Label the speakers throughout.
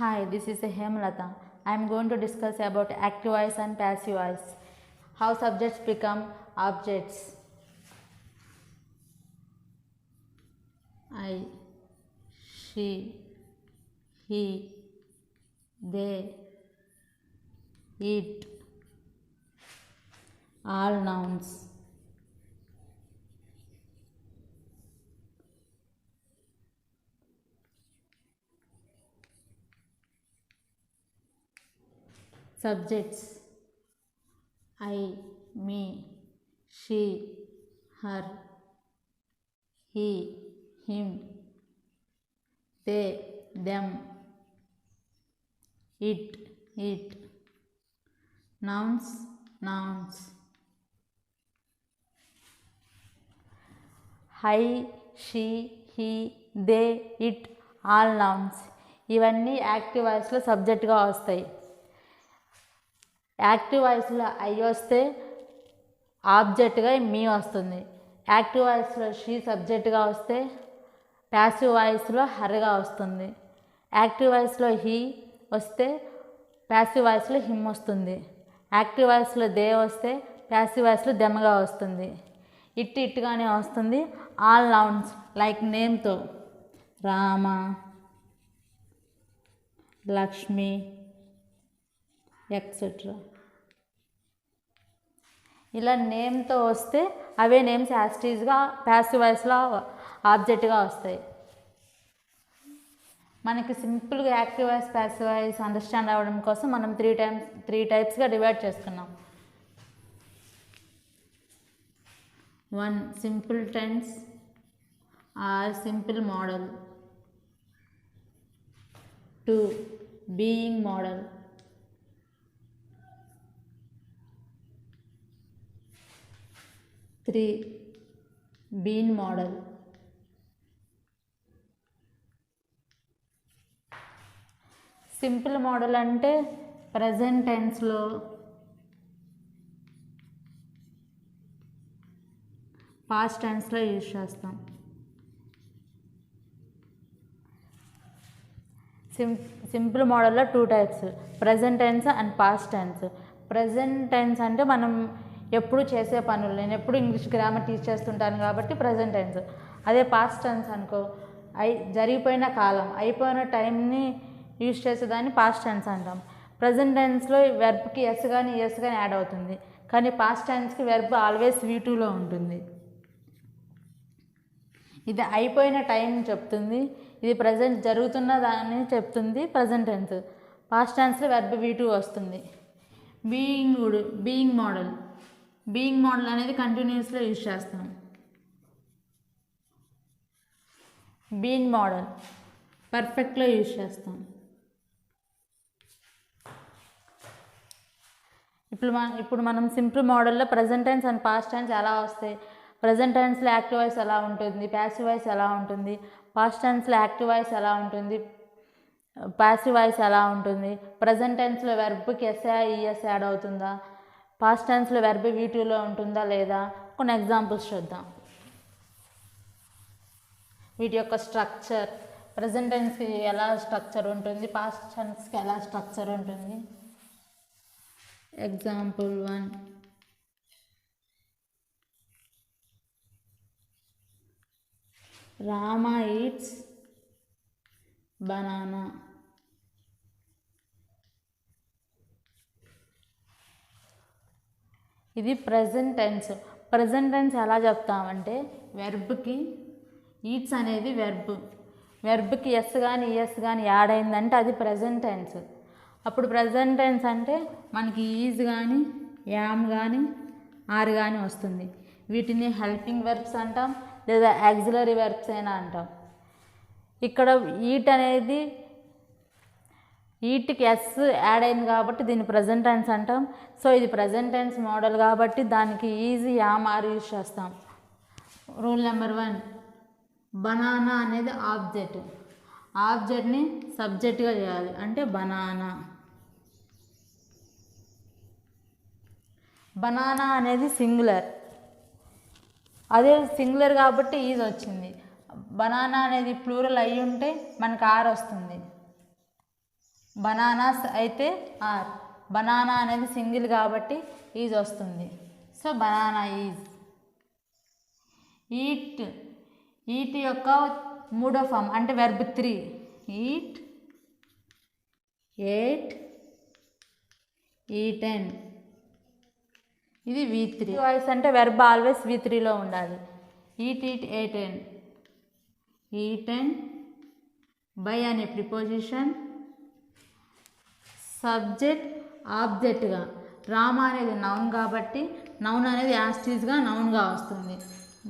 Speaker 1: Hi, this is Hemlata. I am going to discuss about active voice and passive voice. How subjects become objects. I, she, he, they, it, all nouns. Subjects: I, me, she, her, he, him, they, them, it. Nouns. I, she, he, they, it, all nouns. ఇవన్నీ active వాయిస్లో సబ్జెక్ట్గా వస్తాయి. Active వాయిస్లో I వస్తే ఆబ్జెక్ట్గా మీ వస్తుంది. Active వాయిస్లో she సబ్జెక్ట్గా వస్తే passive వాయిస్లో హర్గా వస్తుంది. యాక్టివ్ వాయిస్లో హీ వస్తే ప్యాసివ్ వాయిస్లో హిమ్ వస్తుంది. యాక్టివ్ వాయిస్లో దే వస్తే ప్యాసివ్ వాయిస్లో దెమ్గా వస్తుంది. ఇట్గానే వస్తుంది. ఆల్ నౌన్స్ లైక్ నేమ్తో రామ, లక్ష్మి ఎక్సెట్రా. ఇలా నేమ్తో వస్తే అవే నేమ్స్ యాస్టీజ్గా ప్యాసివ్ వాయిస్లో ఆబ్జెక్ట్గా వస్తాయి. మనకి సింపుల్గా active voice passive voice understand అవ్వడం కోసం మనం త్రీ టైప్స్గా డివైడ్ చేసుకున్నాం. 1. Simple tense or simple modal. 2. Being modal. 3. Been modal. Simple modal అంటే ప్రజెంట్ టెన్స్లో పాస్ట్ టెన్స్లో యూజ్ చేస్తాం. సింపుల్ మోడల్లో 2 types, present tense and past tense. Present tense అంటే మనం ఎప్పుడు చేసే పనులు, నేను ఎప్పుడు ఇంగ్లీష్ గ్రామర్ టీచ్ చేస్తుంటాను కాబట్టి ప్రజెంట్ టెన్స్. అదే పాస్ట్ టెన్స్ అనుకో, జరిగిపోయిన కాలం, అయిపోయిన టైంని యూజ్ చేసేదాన్ని పాస్ట్ టెన్స్ అంటాం. ప్రజెంట్ టెన్స్లో వెర్బ్కి ఎస్ కానీ యాడ్ అవుతుంది, కానీ పాస్ట్ టెన్స్కి వెర్బ్ ఆల్వేస్ V2లో ఉంటుంది. ఇది అయిపోయిన టైం చెప్తుంది, ఇది ప్రజెంట్ జరుగుతున్న దాన్ని చెప్తుంది ప్రజెంట్ టెన్స్. పాస్ట్ టెన్స్లో వెర్బ్ V2 వస్తుంది. బీయింగ్ మోడల్ అనేది కంటిన్యూస్లో యూజ్ చేస్తాం. బీయింగ్ మోడల్ పర్ఫెక్ట్లో యూజ్ చేస్తాం. ఇప్పుడు మనం సింపుల్ మోడల్లో present tense and past tense ఎలా వస్తాయి, ప్రజెంట్ టెన్స్లో యాక్టివ్ వాయిస్ ఎలా ఉంటుంది, ప్యాసివ్ వాయిస్ ఎలా ఉంటుంది, పాస్ట్ టెన్స్లో యాక్టివ్ వాయిస్ ఎలా ఉంటుంది, ప్యాసివ్ వాయిస్ ఎలా ఉంటుంది, ప్రజెంట్ టెన్స్లో వెర్బ్కి ఎస్ఐఈఎస్ యాడ్ అవుతుందా, పాస్ట్ టెన్స్లో వెర్బ్ V2లో ఉంటుందా లేదా, కొన్ని ఎగ్జాంపుల్స్ చూద్దాం. వీటి యొక్క స్ట్రక్చర్, ప్రజెంట్ టెన్స్కి ఎలా స్ట్రక్చర్ ఉంటుంది, పాస్ట్ టెన్స్కి ఎలా స్ట్రక్చర్ ఉంటుంది. ఎగ్జాంపుల్ 1. Rama eats banana. ఇది ప్రజెంట్ టెన్స్. ప్రజెంట్ టెన్స్ ఎలా చెప్తామంటే వెర్బ్కి ఈట్స్ అనేది వెర్బ్కి ఎస్ కానీ ఈఎస్ కానీ యాడ్ అయిందంటే అది ప్రజెంట్ టెన్స్. అప్పుడు ప్రజెంట్ టెన్స్ అంటే మనకి ఈజ్ కానీ యామ్ కానీ ఆర్ కానీ వస్తుంది. వీటిని హెల్పింగ్ వెర్బ్స్ అంటాం లేదా యాక్సిలరీ వెర్బ్స్ అయినా అంటాం. ఇక్కడ ఈట్కి ఎస్ యాడ్ అయింది కాబట్టి దీన్ని ప్రజెంట్ టెన్స్ అంటాం. సో ఇది ప్రజెంట్ టెన్స్ మోడల్ కాబట్టి దానికి ఈజీ యామ్ ఆర్ యూజ్ చేస్తాం. రూల్ నెంబర్ 1, బనానా అనేది ఆబ్జెక్ట్ని సబ్జెక్ట్గా చేయాలి, అంటే బనానా అనేది సింగులర్, అదే సింగులర్ కాబట్టి ఈజ్ వచ్చింది. బనానా అనేది ప్లూరల్ అయ్యి ఉంటే మనకు ఆర్ వస్తుంది. బనానాస్ అయితే ఆర్. బనానా అనేది సింగిల్ కాబట్టి ఈజ్ వస్తుంది. So banana is. Eat. Eat యొక్క మూడో ఫామ్ అంటే వెర్బ్ 3. Eat, at, eaten. ఇది V3 వాయిస్ అంటే వెర్బ్ ఆల్వేస్ V3లో ఉండాలి. Eat, eat, eaten. Eaten by అనే ప్రిపోజిషన్, సబ్జెక్ట్ ఆబ్జెక్ట్గా. రామ అనేది నౌన్ కాబట్టి నౌన్ అనేది యాస్టీస్గా నౌన్గా వస్తుంది.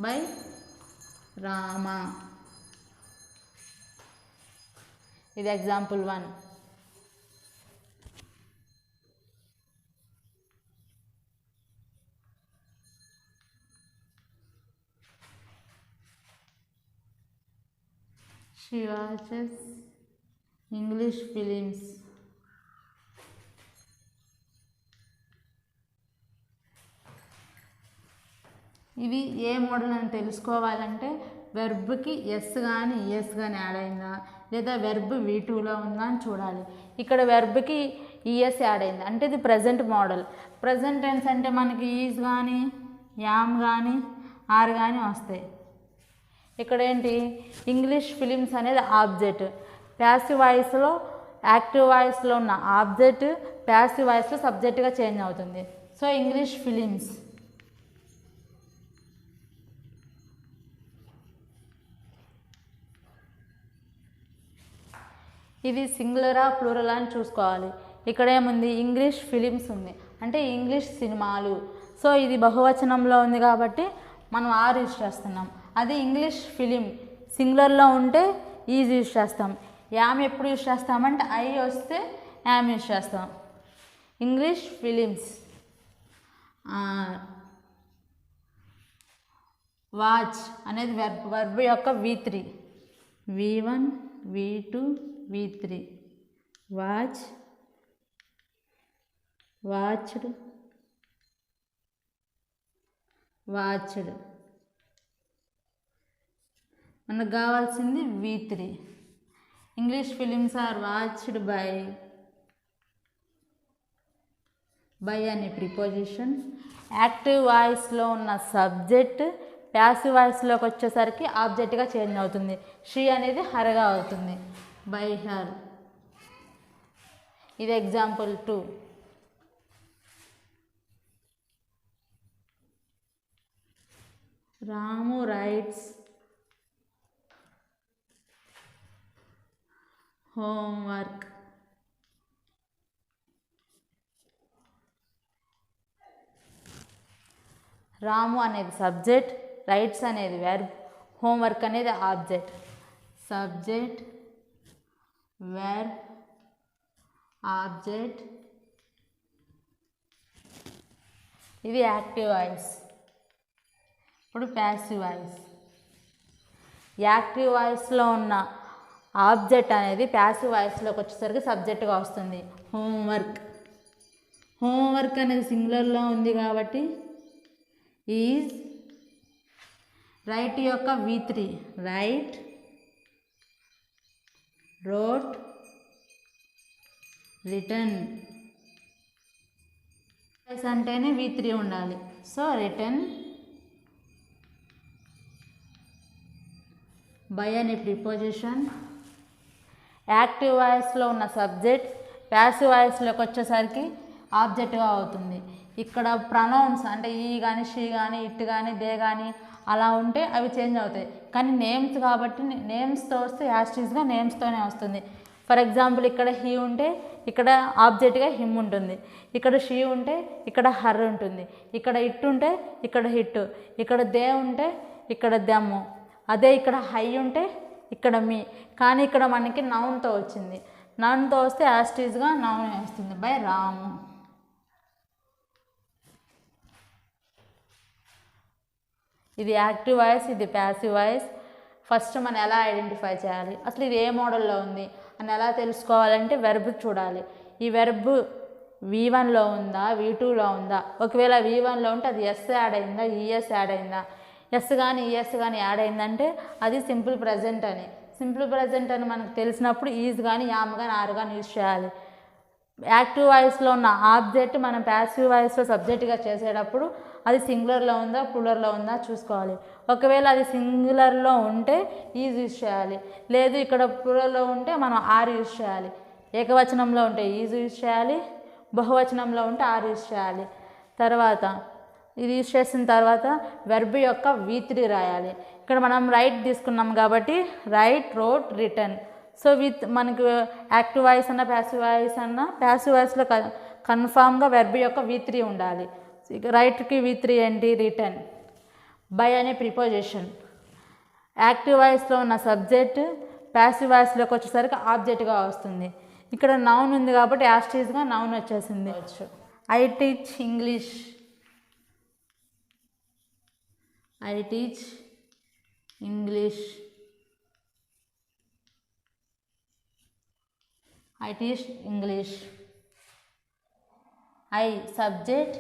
Speaker 1: బై రామ. ఇది example 1. She watches English films. ఇవి ఏ మోడల్ అని తెలుసుకోవాలంటే వెర్బ్కి ఎస్ కానీ ఈఎస్ కానీ యాడ్ అయిందా లేదా వెర్బ్ V2లో ఉందా అని చూడాలి. ఇక్కడ వెర్బ్కి ఈఎస్ యాడ్ అయింది అంటే ఇది ప్రజెంట్ మోడల్. ప్రజెంట్ టెన్స్ అంటే మనకి ఈజ్ కానీ యామ్ కానీ ఆర్ కానీ వస్తాయి. ఇక్కడ ఏంటి ఇంగ్లీష్ ఫిలిమ్స్ అనేది ఆబ్జెక్ట్. ప్యాసివ్ వాయిస్లో యాక్టివ్ వాయిస్లో ఉన్న ఆబ్జెక్ట్ ప్యాసివ్ వాయిస్లో సబ్జెక్ట్గా చేంజ్ అవుతుంది. So English films. ఇది సింగులరా ప్లూరల్ అని చూసుకోవాలి. ఇక్కడ ఏముంది ఇంగ్లీష్ ఫిలిమ్స్ ఉంది అంటే ఇంగ్లీష్ సినిమాలు. సో ఇది బహువచనంలో ఉంది కాబట్టి మనం ఆర్ యూజ్ చేస్తున్నాం. అది ఇంగ్లీష్ ఫిలిం సింగులర్లో ఉంటే ఈజ్ యూజ్ చేస్తాం. యామ్ ఎప్పుడు యూజ్ చేస్తామంటే ఐ వస్తే యామ్ యూజ్ చేస్తాం. English films. వాచ్ అనేది వెర్బ్ యొక్క V3. V1, V2, V3. Watch, watched, watched. మనకు కావాల్సింది V3. English films are watched by అనే ప్రిపోజిషన్. యాక్టివ్ వాయిస్లో ఉన్న సబ్జెక్ట్ ప్యాసివ్ వాయిస్లోకి వచ్చేసరికి ఆబ్జెక్ట్గా చేంజ్ అవుతుంది. షీ అనేది హర్గా అవుతుంది. By her. ఇది ఎగ్జాంపుల్ 2. రాము రైట్స్ హోంవర్క్. రాము అనేది సబ్జెక్ట్, రైట్స్ అనేది వెర్బ్, హోంవర్క్ అనేది ఆబ్జెక్ట్. Subject, verb, object. ఇది యాక్టివ్ వాయిస్. ఇప్పుడు ప్యాసివ్ వాయిస్. యాక్టివ్ వాయిస్లో ఉన్న ఆబ్జెక్ట్ అనేది ప్యాసివ్ వాయిస్లోకి వచ్చేసరికి సబ్జెక్ట్గా వస్తుంది. హోంవర్క్. హోంవర్క్ అనేది సింగులర్లో ఉంది కాబట్టి ఈజ్. రైట్ యొక్క V3. Right, wrote, return. అంటేనే V3 ఉండాలి. సో రిటర్న్ బై అనే ప్రిపోజిషన్. యాక్టివ్ వాయిస్లో ఉన్న సబ్జెక్ట్ ప్యాసివ్ వాయిస్లోకి వచ్చేసరికి ఆబ్జెక్ట్గా అవుతుంది. ఇక్కడ ప్రొనౌన్స్ అంటే ఈ కానీ షీ కానీ ఇట్ కానీ దే కానీ అలా ఉంటే అవి చేంజ్ అవుతాయి. కానీ నేమ్స్ కాబట్టి నేమ్స్తో వస్తే యాస్టీస్గా నేమ్స్తోనే వస్తుంది. ఫర్ ఎగ్జాంపుల్ ఇక్కడ హీ ఉంటే ఇక్కడ ఆబ్జెక్ట్గా హిమ్ ఉంటుంది. ఇక్కడ షీ ఉంటే ఇక్కడ హర్ ఉంటుంది. ఇక్కడ ఇట్ ఉంటే ఇక్కడ హిట్. ఇక్కడ దే ఉంటే ఇక్కడ దెమ్. అదే ఇక్కడ హై ఉంటే ఇక్కడ మీ. కానీ ఇక్కడ మనకి నౌన్తో వచ్చింది. నౌన్తో వస్తే యాస్టీస్గా నౌన్ వస్తుంది. బై రాము. ఇది యాక్టివ్ వాయిస్, ఇది ప్యాసివ్ వాయిస్. ఫస్ట్ మనం ఎలా ఐడెంటిఫై చేయాలి, అసలు ఇది ఏ మోడల్లో ఉంది అని ఎలా తెలుసుకోవాలంటే వెర్బ్ చూడాలి. ఈ వెర్బ్ V1లో ఉందా V2లో ఉందా. ఒకవేళ V1లో ఉంటే అది ఎస్ యాడ్ అయిందా ఈఎస్ యాడ్ అయిందా. ఎస్ కానీ ఈఎస్ కానీ యాడ్ అయిందంటే అది సింపుల్ ప్రజెంట్ అని. సింపుల్ ప్రజెంట్ అని మనకు తెలిసినప్పుడు ఈజ్ కానీ యామ్ కానీ ఆర్ కానీ యూజ్ చేయాలి. యాక్టివ్ వాయిస్లో ఉన్న ఆబ్జెక్ట్ మనం ప్యాసివ్ వాయిస్లో సబ్జెక్ట్గా చేసేటప్పుడు అది సింగులర్లో ఉందా ప్లూరల్లో ఉందా చూసుకోవాలి. ఒకవేళ అది సింగులర్లో ఉంటే ఈజ్ యూజ్ చేయాలి, లేదు ఇక్కడ ప్లూరల్లో ఉంటే మనం ఆర్ యూజ్ చేయాలి. ఏకవచనంలో ఉంటే ఈజ్ యూజ్ చేయాలి, బహువచనంలో ఉంటే ఆర్ యూజ్ చేయాలి. తర్వాత ఇది యూజ్ చేసిన తర్వాత వెర్బ్ యొక్క V3 రాయాలి. ఇక్కడ మనం రైట్ తీసుకున్నాం కాబట్టి రైట్, రోట్, రిటర్న్. సో మనకు యాక్టివ్ వాయిస్ అన్న ప్యాసివ్ వాయిస్ అన్న ప్యాసివ్ వాయిస్లో కన్ఫామ్గా వెర్బ్ యొక్క V3 ఉండాలి. రైట్కి V3 ఏంటి? రిటర్న్. బై అనే ప్రిపోజిషన్. యాక్టివ్ వాయిస్లో ఉన్న సబ్జెక్ట్ ప్యాసివ్ వాయిస్లోకి వచ్చేసరికి ఆబ్జెక్ట్గా వస్తుంది. ఇక్కడ నౌన్ ఉంది కాబట్టి యాస్టీస్గా నౌన్ వచ్చేసింది. I teach English. I teach English. I teach English. I subject,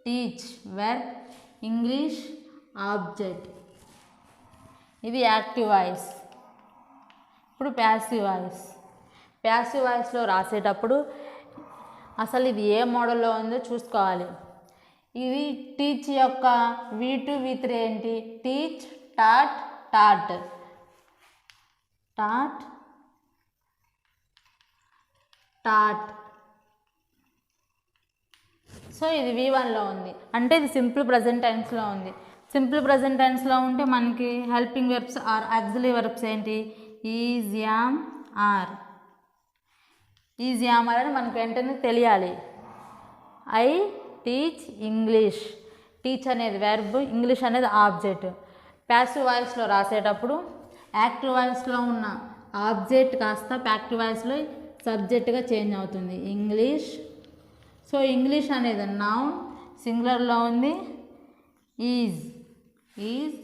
Speaker 1: teach verb, English object. ఇది యాక్టివ్ వాయిస్. ఇప్పుడు ప్యాసివ్ వాయిస్. ప్యాసివ్ వాయిస్లో రాసేటప్పుడు అసలు ఇది ఏ మోడల్లో ఉందో చూసుకోవాలి. ఇది టీచ్ యొక్క V2 V3 ఏంటి? Teach, taught, taught, taught, taught. So ఇది V1లో ఉంది, అంటే ఇది సింపుల్ ప్రజెంట్ టెన్స్లో ఉంది. సింపుల్ ప్రజెంట్ టెన్స్లో ఉంటే మనకి helping verbs or auxiliary verbs ఏంటి? Is, am, are. Is, am, are అని మనకు వెంటనే తెలియాలి. I teach English. టీచ్ అనేది వెర్బ్, ఇంగ్లీష్ అనేది ఆబ్జెక్ట్. ప్యాసివ్ వాయిస్లో రాసేటప్పుడు యాక్టివ్ వాయిస్లో ఉన్న ఆబ్జెక్ట్ కాస్త యాక్టివ్ వాయిస్లో సబ్జెక్ట్గా చేంజ్ అవుతుంది. ఇంగ్లీష్. సో ఇంగ్లీష్ అనేది నౌన్, సింగులర్లో ఉంది. Is, is.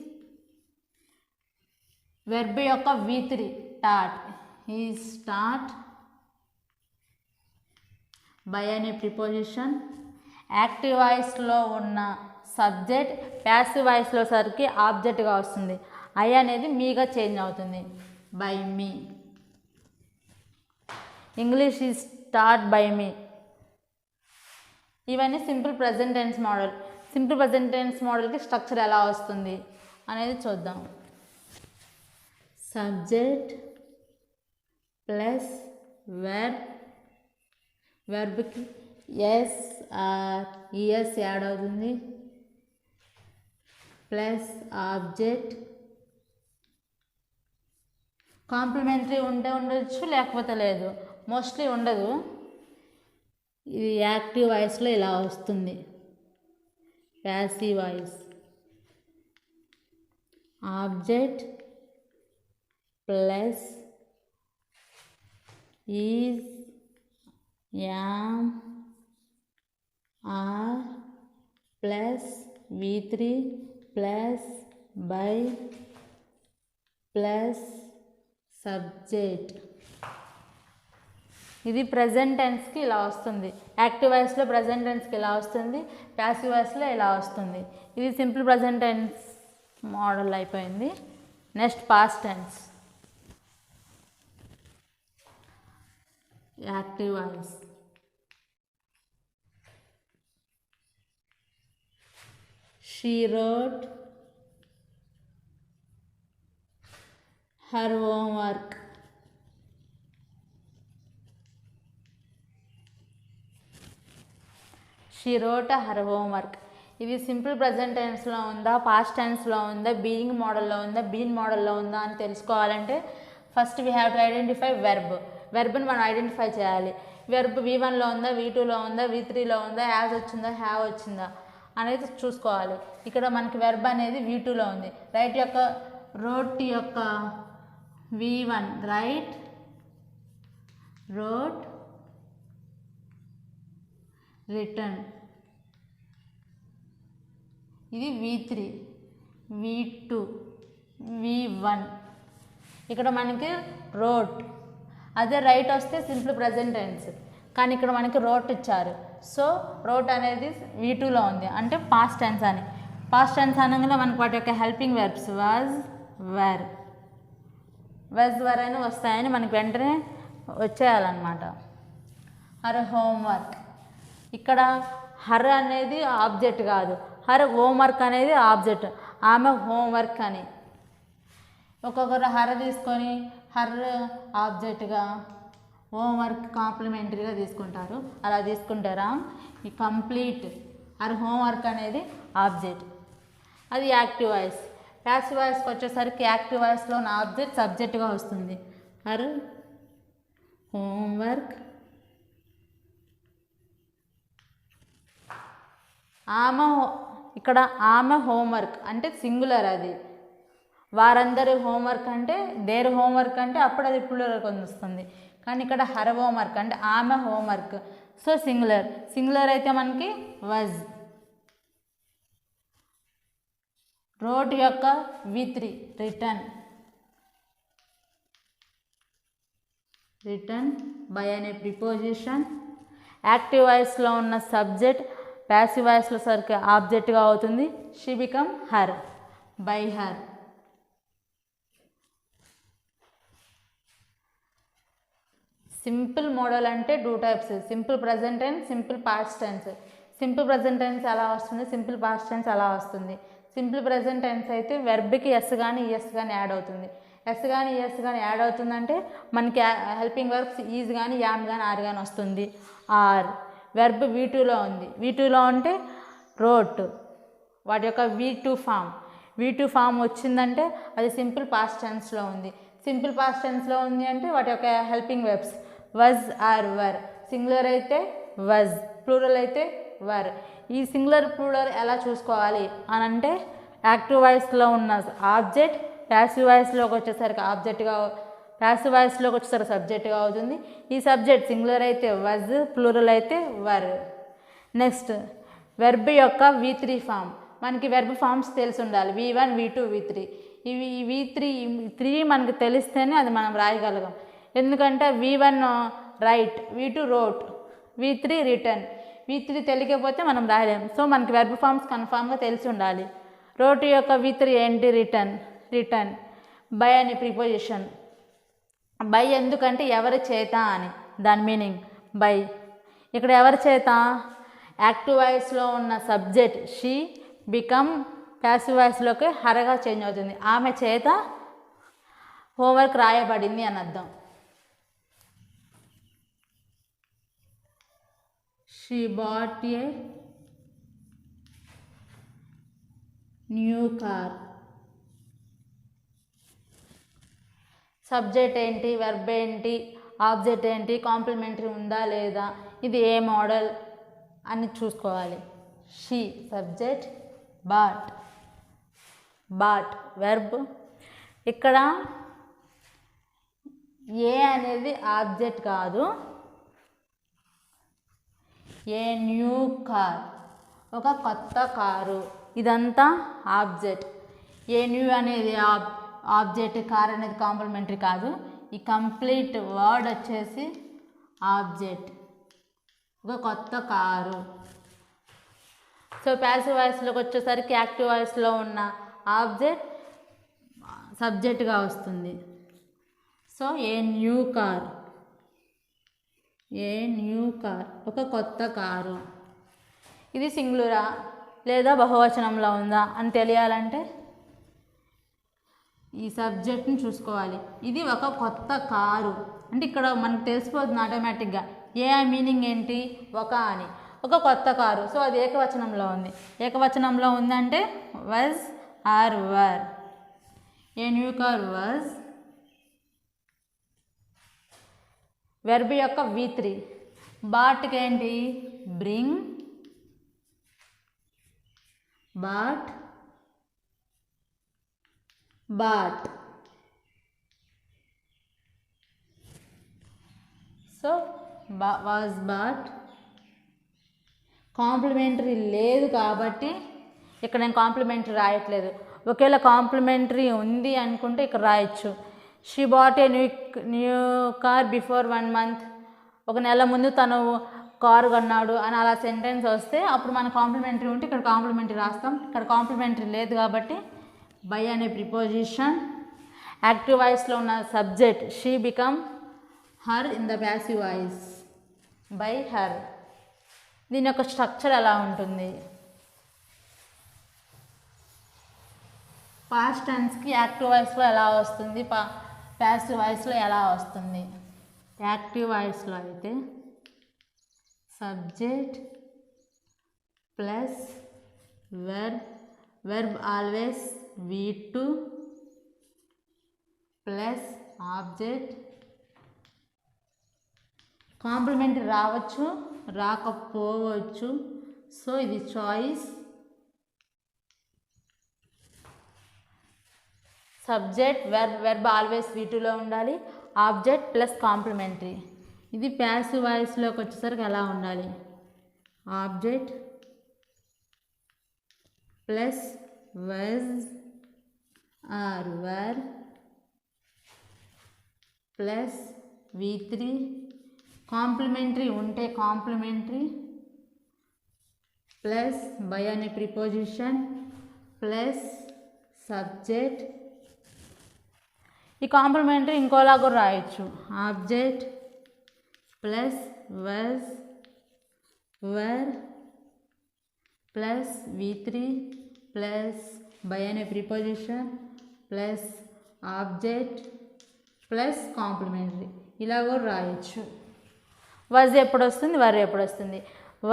Speaker 1: వెర్బ్ యొక్క V3 taught. Is, taught. By అనే ప్రిపోజిషన్. యాక్టివ్ వాయిస్లో ఉన్న సబ్జెక్ట్ ప్యాసివ్ వాయిస్లో సరికి ఆబ్జెక్ట్గా వస్తుంది. ఐ అనేది మీగా చేంజ్ అవుతుంది. By me. English is taught by me. ఇవన్నీ simple present tense model. Simple present tense మోడల్కి స్ట్రక్చర్ ఎలా వస్తుంది అనేది చూద్దాం. Subject plus verb. వెర్బ్కి ఎస్ ఆర్ ఈఎస్ యాడ్ అవుతుంది. Plus object. కాంప్లిమెంటరీ ఉంటే ఉండొచ్చు, లేకపోతే లేదు. మోస్ట్లీ ఉండదు. ఇది యాక్టివ్ వాయిస్లో ఇలా వస్తుంది. Passive voice. Object plus is, am, are plus V3 plus by plus subject. ఇది ప్రజెంట్ టెన్స్కి ఇలా వస్తుంది. యాక్టివ్ వాయిస్లో ప్రజెంట్ టెన్స్కి ఇలా వస్తుంది, ప్యాసివ్ వాయిస్లో ఇలా వస్తుంది. ఇది సింపుల్ ప్రజెంట్ టెన్స్ మోడల్ అయిపోయింది. Next past tense. Active voice. She wrote her homework. She wrote her homework. ఇది సింపుల్ ప్రజెంట్ టెన్స్లో ఉందా, పాస్ట్ టెన్స్లో ఉందా, బీయింగ్ మోడల్లో ఉందా, బీన్ మోడల్లో ఉందా అని తెలుసుకోవాలంటే first we have to identify verb. వెర్బ్ని మనం ఐడెంటిఫై చేయాలి. వెర్బ్ V1లో ఉందా, V2లో ఉందా, V3లో ఉందా, యాజ్ వచ్చిందా, హ్యావ్ వచ్చిందా అనేది చూసుకోవాలి. ఇక్కడ మనకి వెర్బ్ అనేది V2లో ఉంది. రైట్ యొక్క రోట్ యొక్క V1 రైట్, రోట్, రిటర్న్. ఇది V3, V2, V1. ఇక్కడ మనకి రోట్. అదే రైట్ వస్తే సింపుల్ ప్రజెంట్ టెన్స్, కానీ ఇక్కడ మనకి రోట్ ఇచ్చారు. సో రోట్ అనేది V2లో ఉంది, అంటే పాస్ట్ టెన్స్ అని. పాస్ట్ టెన్స్ అనగానే మనకి వాటి యొక్క helping verbs was, were. Was were అని వస్తాయని మనకి వెంటనే వచ్చేయాలన్నమాట. హర్ హోంవర్క్, ఇక్కడ హర్ అనేది ఆబ్జెక్ట్ కాదు, హర్ హోంవర్క్ అనేది ఆబ్జెక్ట్. ఆమె హోంవర్క్ అని ఒక్కొక్కరు హర్ తీసుకొని హర్ ఆబ్జెక్ట్గా హోంవర్క్ కాంప్లిమెంటరీగా తీసుకుంటారు. అలా తీసుకుంటారా? ఈ కంప్లీట్ హర్ హోంవర్క్ అనేది ఆబ్జెక్ట్, అది యాక్టివ్ వాయిస్. ప్యాసివ్ వాయిస్కి వచ్చేసరికి యాక్టివ్ వాయిస్లో ఉన్న ఆబ్జెక్ట్ సబ్జెక్ట్గా వస్తుంది. హర్ హోంవర్క్, ఆమె, ఇక్కడ ఆమె హోంవర్క్ అంటే సింగులర్, అది వారందరి హోంవర్క్ అంటే దేర్ హోంవర్క్ అంటే అప్పుడు అది ప్లూరల్ కింద వస్తుంది. కానీ ఇక్కడ హర్ హోంవర్క్ అంటే ఆమె హోంవర్క్, సో సింగులర్. సింగులర్ అయితే మనకి వజ్. రోట్ యొక్క V3 రిటర్న్, రిటర్న్ బై అనే ప్రిపోజిషన్. యాక్టివ్ వాయిస్లో ఉన్న సబ్జెక్ట్ ప్యాసివ్ వాయిస్లో సరికి ఆబ్జెక్ట్గా అవుతుంది. She become her, by her. Simple modal అంటే 2 types, simple present tense, simple past tense. Simple present tense ఎలా వస్తుంది, సింపుల్ పాస్ట్ టెన్స్ ఎలా వస్తుంది. సింపుల్ ప్రజెంట్ టెన్స్ అయితే వెర్బ్కి ఎస్ కానీ ఈఎస్ కానీ యాడ్ అవుతుంది. ఎస్ కానీ ఈఎస్ కానీ యాడ్ అవుతుందంటే మనకి హెల్పింగ్ వర్బ్స్ ఈజ్ కానీ యామ్ కానీ ఆర్ కానీ వస్తుంది. ఆర్ వెర్బ్ V2లో ఉంది, V2లో ఉంటే రోట్, వాటి యొక్క V2 ఫామ్. V2 ఫామ్ వచ్చిందంటే అది సింపుల్ పాస్ట్ టెన్స్లో ఉంది. సింపుల్ పాస్ట్ టెన్స్లో ఉంది అంటే వాటి యొక్క helping verbs was or were. Singular అయితే వజ్, ప్లూరల్ అయితే వర్. ఈ సింగులర్ ప్లూరల్ ఎలా చూసుకోవాలి అని అంటే యాక్టివ్ వాయిస్లో ఉన్న ఆబ్జెక్ట్ ప్యాసివ్ వాయిస్లోకి వచ్చేసరికి ఆబ్జెక్ట్గా, ప్యాసివ్ వాయిస్లోకి వచ్చేసరికి సబ్జెక్ట్గా అవుతుంది. ఈ సబ్జెక్ట్ సింగులర్ అయితే వజ్, ప్లూరల్ అయితే వర్. నెక్స్ట్ వెర్బ్ యొక్క V3 ఫామ్. మనకి వెర్బ్ ఫామ్స్ తెలిసి ఉండాలి, V1, V2, V3. ఇవి V3 మనకి తెలిస్తేనే అది మనం రాయగలగం. ఎందుకంటే V1 right, V2 wrote, V3 return. V3 తెలియకపోతే మనం రాయలేం. సో మనకి వెర్బ్ ఫామ్స్ కన్ఫామ్గా తెలిసి ఉండాలి. రోట్ యొక్క V3 ఏంటి? రిటర్న్, రిటర్న్ బై అనే ప్రిపోజిషన్. బై ఎందుకంటే ఎవరి చేత అని, దాని మీనింగ్ బై. ఇక్కడ ఎవరి చేత? యాక్టివ్ వాయిస్లో ఉన్న సబ్జెక్ట్ షీ బికమ్ ప్యాసివ్ వాయిస్లోకి హరగా చేంజ్ అవుతుంది. ఆమె చేత హోంవర్క్ రాయబడింది అని అర్థం. She bought a new car. Subject ఏంటి, వెర్బ్ ఏంటి, ఆబ్జెక్ట్ ఏంటి, కాంప్లిమెంటరీ ఉందా లేదా, ఇది ఏ మోడల్ అని చూసుకోవాలి. She subject, bought, bought verb. ఇక్కడ ఏ అనేది ఆబ్జెక్ట్ కాదు, ఏ న్యూ కార్, ఒక కొత్త కారు, ఇదంతా ఆబ్జెక్ట్. ఏ న్యూ అనేది ఆబ్జెక్ట్, కార్ అనేది కాంప్లిమెంటరీ కాదు. ఈ కంప్లీట్ వర్డ్ వచ్చేసి ఆబ్జెక్ట్, ఒక కొత్త కారు. సో ప్యాసివ్ వాయిస్లోకి వచ్చేసరికి యాక్టివ్ వాయిస్లో ఉన్న ఆబ్జెక్ట్ సబ్జెక్ట్గా వస్తుంది. సో ఏ న్యూ కార్, ఏ న్యూ కార్, ఒక కొత్త కారు. ఇది సింగులరా లేదా బహువచనంలో ఉందా అని తెలియాలంటే ఈ సబ్జెక్ట్ని చూసుకోవాలి. ఇది ఒక కొత్త కారు అంటే ఇక్కడ మనకు తెలిసిపోతుంది ఆటోమేటిక్గా. ఏ మీనింగ్ ఏంటి? ఒక అని, ఒక కొత్త కారు. సో అది ఏకవచనంలో ఉంది. ఏకవచనంలో ఉందంటే was or were. A new car was. Verb యొక్క V3. బాట్కి ఏంటి? Bring, bought, bought. So was bought. Complementary లేదు కాబట్టి ఇక్కడ నేను కాంప్లిమెంటరీ రాయట్లేదు. ఒకవేళ కాంప్లిమెంటరీ ఉంది అనుకుంటే ఇక్కడ రాయొచ్చు. She bought a new car before 1 month. ఒక నెల ముందు తను కారు కొన్నాడు అని అలా సెంటెన్స్ వస్తే అప్పుడు మన కాంప్లిమెంటరీ ఉంటే ఇక్కడ కాంప్లిమెంటరీ రాస్తాం. ఇక్కడ కాంప్లిమెంటరీ లేదు కాబట్టి బై అనే ప్రిపోజిషన్. యాక్టివ్ వాయిస్లో ఉన్న subject she become her in the passive voice by her. దీని యొక్క స్ట్రక్చర్ ఎలా ఉంటుంది? పాస్ట్ టెన్స్కి యాక్టివ్ వాయిస్లో ఎలా వస్తుంది, ప్యాసివ్ వాయిస్లో ఎలా వస్తుంది? యాక్టివ్ వాయిస్లో అయితే subject plus verb always V2 plus object. Complement రావచ్చు, రాకపోవచ్చు. సో ఇది చాయిస్. సబ్జెక్ట్ వెర్బ్ ఆల్వేస్ V2లో ఉండాలి, ఆబ్జెక్ట్ ప్లస్ కాంప్లిమెంటరీ. ఇది ప్యాసివ్ వాయిస్లోకి వచ్చేసరికి ఎలా ఉండాలి? Object plus was or were plus V3. Complementary ఉంటే కాంప్లిమెంటరీ ప్లస్ బై అనే ప్రిపోజిషన్ ప్లస్ సబ్జెక్ట్. ఈ కాంప్లిమెంటరీ ఇంకోలా కూడా రాయొచ్చు. Object plus was were plus V3 plus by అనే preposition plus object plus complementary. ఇలా కూడా రాయొచ్చు. వజ్ ఎప్పుడు వస్తుంది, వర్ ఎప్పుడు వస్తుంది?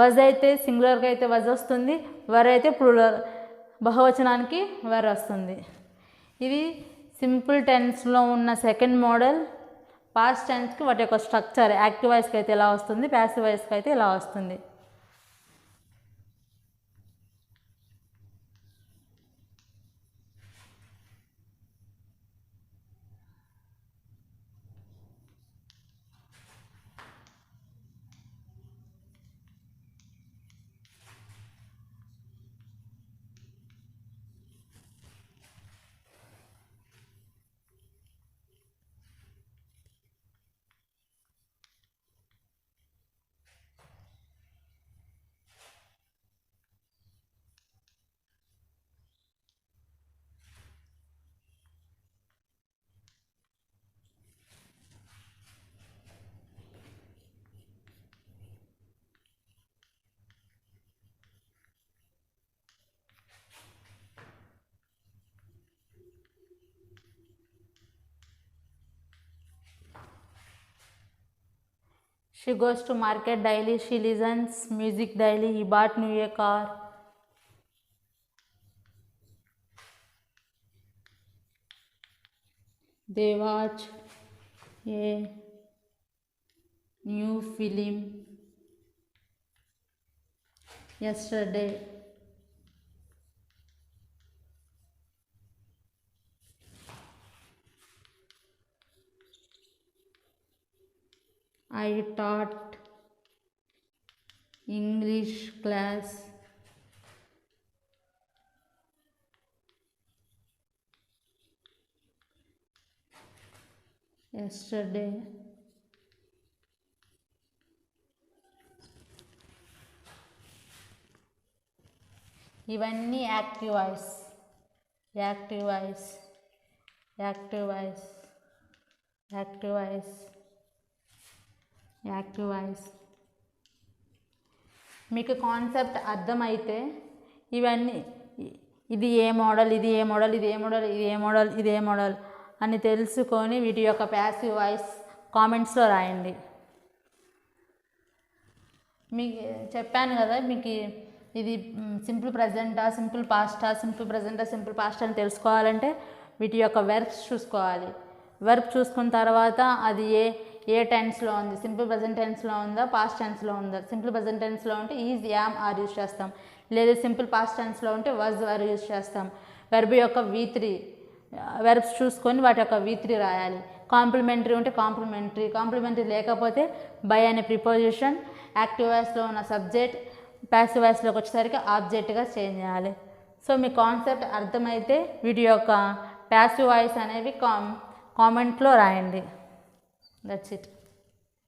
Speaker 1: వజ్ అయితే సింగులర్గా అయితే వజ్ వస్తుంది, వర్ అయితే ప్లూరల్ బహువచనానికి వర్ వస్తుంది. ఇది సింపుల్ టెన్స్లో ఉన్న సెకండ్ మోడల్. పాస్ట్ టెన్స్కి వాటి యొక్క స్ట్రక్చర్ యాక్టివ్ వాయిస్కి అయితే ఎలా వస్తుంది, ప్యాసివ్ వాయిస్కి అయితే ఎలా వస్తుంది. She goes to market daily. She listens music daily. He bought new a car. They watch a new film yesterday. I taught English class yesterday. ఇవన్నీ active voice. Active voice, active voice, active voice, active voice. మీకు concept అర్థమైతే ఇవన్నీ ఇది ఏ model, ఇది ఏ model, ఇది ఏ మోడల్, ఇది ఏ మోడల్, ఇది ఏ మోడల్ అని తెలుసుకొని వీటి యొక్క ప్యాసివ్ వాయిస్ కామెంట్స్లో రాయండి. మీకు చెప్పాను కదా, మీకు ఇది సింపుల్ ప్రజెంటా, సింపుల్ పాస్టా, సింపుల్ ప్రజెంటా, సింపుల్ పాస్ట్ అని తెలుసుకోవాలంటే వీటి యొక్క వెర్బ్స్ చూసుకోవాలి. వెర్బ్ చూసుకున్న తర్వాత అది ఏ టెన్స్లో ఉంది, సింపుల్ ప్రజెంట్ టెన్స్లో ఉందా, పాస్ట్ టెన్స్లో ఉందా. సింపుల్ ప్రజెంట్ టెన్స్లో ఉంటే ఈజ్, యామ్, ఆర్ యూజ్ చేస్తాం. లేదా సింపుల్ పాస్ట్ టెన్స్లో ఉంటే వజ్, వర్ యూజ్ చేస్తాం. వెర్బ్ యొక్క V3 వెర్బ్స్ చూసుకొని వాటి యొక్క V3 రాయాలి. కాంప్లిమెంటరీ ఉంటే కాంప్లిమెంటరీ, కాంప్లిమెంటరీ లేకపోతే బై అనే ప్రిపోజిషన్, యాక్టివ్ వాయిస్లో ఉన్న సబ్జెక్ట్ ప్యాసివ్ వాయిస్లోకి వచ్చేసరికి ఆబ్జెక్ట్గా చేంజ్ చేయాలి. సో మీ కాన్సెప్ట్ అర్థమైతే వీటి యొక్క ప్యాసివ్ వాయిస్ అనేవి కామెంట్లో రాయండి. That's it.